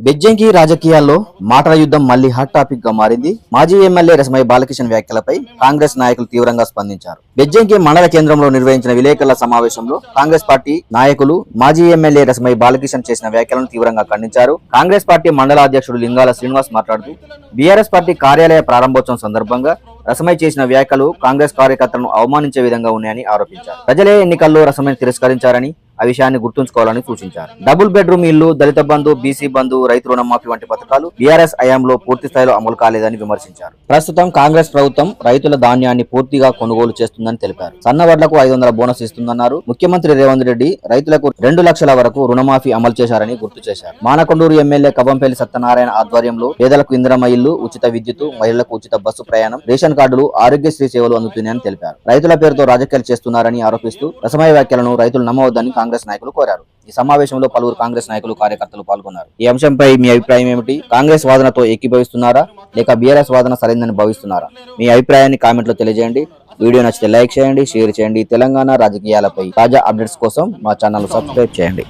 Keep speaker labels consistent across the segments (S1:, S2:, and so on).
S1: బెజ్జంకి రాజకీయాల్లో మాటల యుద్ధం మళ్లీ హాట్ టాపిక్ గా మారింది. మాజీ ఎమ్మెల్యే రసమై బాలకిషన్ వ్యాఖ్యలపై కాంగ్రెస్ నాయకులు తీవ్రంగా స్పందించారు. బెజ్జంకి మండల కేంద్రంలో నిర్వహించిన విలేకరుల సమావేశంలో కాంగ్రెస్ పార్టీ నాయకులు మాజీ ఎమ్మెల్యే రసమై బాలకిషన్ చేసిన వ్యాఖ్యలను తీవ్రంగా ఖండించారు. కాంగ్రెస్ పార్టీ మండల అధ్యక్షుడు లింగాల శ్రీనివాస్ మాట్లాడుతూ బీఆర్ఎస్ పార్టీ కార్యాలయ ప్రారంభోత్సవం సందర్భంగా రసమై చేసిన వ్యాఖ్యలు కాంగ్రెస్ కార్యకర్తలను అవమానించే విధంగా ఉన్నాయని ఆరోపించారు. ప్రజలే ఎన్నికల్లో రసమై తిరస్కరించారని ఆ విషయాన్ని గుర్తుంచుకోవాలని సూచించారు. డబుల్ బెడ్రూమ్ ఇల్లు, దళిత బంధు, బీసీ బంధు, రైతు రుణమాఫీ వంటి పథకాలు బీఆర్ఎస్ హయాంలో పూర్తి స్థాయిలో అమలు కాలేదని విమర్శించారు. ప్రస్తుతం కాంగ్రెస్ ప్రభుత్వం రైతుల ధాన్యాన్ని పూర్తిగా కొనుగోలు చేస్తుందని తెలిపారు. సన్నవడ్లకు 500 బోనస్ ఇస్తుందన్నారు. ముఖ్యమంత్రి రేవంత్ రెడ్డి రైతులకు 2 లక్షల వరకు రుణమాఫీ అమలు చేశారని గుర్తు చేశారు. మానకొండూరు ఎమ్మెల్యే కవ్వంపల్లి సత్యనారాయణ ఆధ్వర్యంలో పేదలకు ఇందిరమ్మ ఇల్లు, ఉచిత విద్యుత్, మహిళలకు ఉచిత బస్సు ప్రయాణం, రేషన్ కార్డులు, ఆరోగ్యశ్రీ సేవలు అందుతున్నాయని తెలిపారు. రైతుల పేరుతో రాజకీయాలు చేస్తున్నారని ఆరోపిస్తూ రసమయ వ్యాఖ్యలను రైతులు నమ్మవద్దని కాంగ్రెస్ నాయకులు కోరారు. ఈ సమావేశంలో పలువురు కాంగ్రెస్ నాయకులు, కార్యకర్తలు పాల్గొన్నారు. ఈ అంశంపై మీ అభిప్రాయం ఏమిటి? కాంగ్రెస్ వాదనతో ఏకీభవిస్తున్నారా లేక బీఆర్ఎస్ వాదన సరైందని భావిస్తున్నారా? మీ అభిప్రాయాన్ని కామెంట్లో తెలియజేయండి. వీడియో నచ్చితే లైక్ చేయండి, షేర్ చేయండి. తెలంగాణ రాజకీయాలపై తాజా అప్డేట్స్ కోసం మా ఛానల్ సబ్స్క్రైబ్ చేయండి.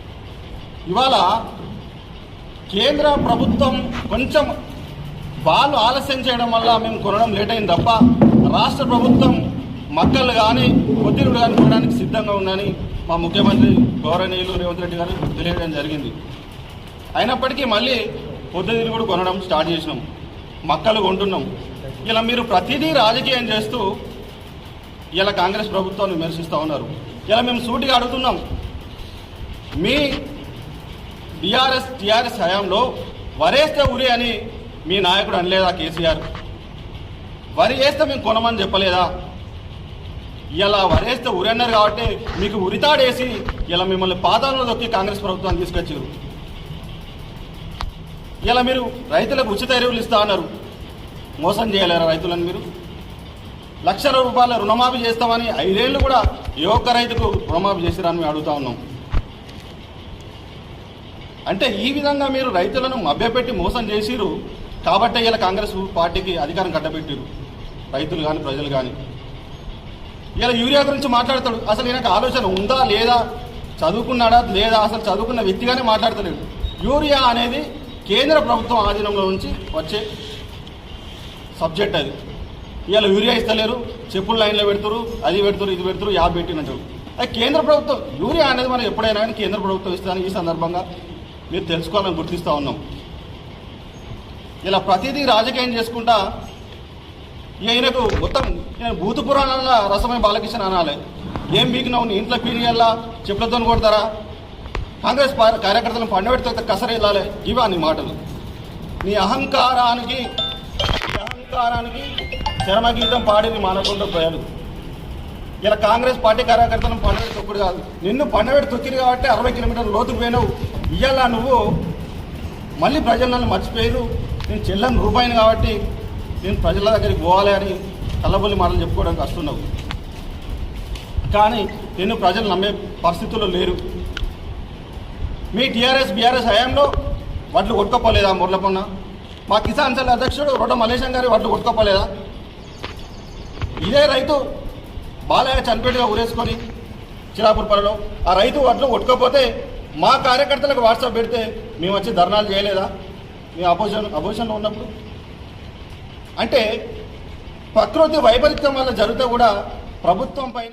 S2: ఇవాళ కేంద్ర ప్రభుత్వం కొంచెం వాళ్ళు ఆలస్యం చేయడం వల్ల మేము కొనడం లేట్ అయింది తప్ప రాష్ట్ర ప్రభుత్వం మక్కలు కానీ పొద్దురుడు కానీ కొనడానికి సిద్ధంగా ఉందని మా ముఖ్యమంత్రి గౌరవనీయులు రేవంత్ రెడ్డి గారు తెలియడం జరిగింది. అయినప్పటికీ మళ్ళీ పొద్దుతిరుగుడు కూడా కొనడం స్టార్ట్ చేసినాం, మక్కలు కొంటున్నాం. ఇలా మీరు ప్రతిదీ రాజకీయం చేస్తూ ఇలా కాంగ్రెస్ ప్రభుత్వాన్ని విమర్శిస్తూ ఉన్నారు. ఇలా మేము సూటిగా అడుగుతున్నాం, మీ టీఆర్ఎస్ హయాంలో వరేస్తే ఉరి అని మీ నాయకుడు అనలేదా? కేసీఆర్ వరి వేస్తే మేము కొనమని చెప్పలేదా? ఇలా వరేస్తే ఉరి అన్నారు కాబట్టి మీకు ఉరితాడేసి ఇలా మిమ్మల్ని పాదాలను దొక్కి కాంగ్రెస్ ప్రభుత్వాన్ని తీసుకొచ్చారు. ఇలా మీరు రైతులకు ఉచిత ఎరువులు ఇస్తా అన్నారు, మోసం చేయలేరా రైతులను? మీరు ₹1,00,000 రుణమాఫీ చేస్తామని 5 ఏళ్ళు కూడా ఏ ఒక్క రైతుకు రుణమాఫీ చేసిరని మేము అడుగుతా ఉన్నాం. అంటే ఈ విధంగా మీరు రైతులను మభ్యపెట్టి మోసం చేసిరు కాబట్టి ఇలా కాంగ్రెస్ పార్టీకి అధికారం కట్టబెట్టిరు రైతులు కానీ ప్రజలు కానీ. ఇలా యూరియా గురించి మాట్లాడతాడు, అసలు ఈయనకు ఆలోచన ఉందా లేదా, చదువుకున్నాడా లేదా, అసలు చదువుకున్న వ్యక్తిగానే మాట్లాడతలేడు. యూరియా అనేది కేంద్ర ప్రభుత్వం ఆధీనంలో నుంచి వచ్చే సబ్జెక్ట్. అది ఇలా యూరియా ఇస్తలేరు, చెప్పులు లైన్లో పెడుతురు, అది పెడుతురు, ఇది పెడుతురు, యాభై పెట్టినట్టు. అది కేంద్ర ప్రభుత్వం యూరియా అనేది మనం ఎప్పుడైనా కానీ కేంద్ర ప్రభుత్వం ఇస్తాను. ఈ సందర్భంగా మీరు తెలుసుకోవాలని గుర్తిస్తూ ఉన్నాం. ఇలా ప్రతిదీ రాజకీయం చేసుకుంటా ఈయనకు మొత్తం భూత పురాణాల రసమై బాలకిషన్ అనాలి. ఏం బీకినావు, నీ ఇంట్లో పీనియల్లా చెప్పులతో కొడతారా? కాంగ్రెస్ కార్యకర్తలను పండబెడితే కసరు వెళ్ళాలి. ఇవా నీ మాటలు. నీ అహంకారానికి చరమగీతం పాడింది మానకొండ ప్రజలు. ఇలా కాంగ్రెస్ పార్టీ కార్యకర్తలను పండబెట్టి తొక్కుడు కాదు, నిన్ను పండబెట్టి తొక్కిరు కాబట్టి 60 కిలోమీటర్ల లోతుకు పోయినావు. ఇవాళ నువ్వు మళ్ళీ ప్రజలు నన్ను మర్చిపోయారు, నేను చెల్లని రూపాయిని కాబట్టి నేను ప్రజల దగ్గరికి పోవాలి అని కళ్ళబొల్లి మాటలు చెప్పుకోవడానికి వస్తున్నావు. కానీ నేను ప్రజలు నమ్మే పరిస్థితుల్లో లేరు. మీ బీఆర్ఎస్ హయాంలో వడ్లు కొట్టుకోపోలేదా? మురళపొన్న మా కిసాన్ సెల్ అధ్యక్షుడు రొడ్డ మలేశం గారి వడ్లు కొట్టుకోపోలేదా? ఇదే రైతు బాలయ్య చనిపోయిగా ఊరేసుకొని చిరాపురపల్లిలో ఆ రైతు వడ్లు కొట్టుకోపోతే మా కార్యకర్తలకు వాట్సాప్ పెడితే మేము వచ్చి ధర్నాలు చేయలేదా? మేము అపోజిషన్లో ఉన్నప్పుడు. అంటే ప్రకృతి వైపరీత్యం వల్ల జరిగితే కూడా ప్రభుత్వం పైన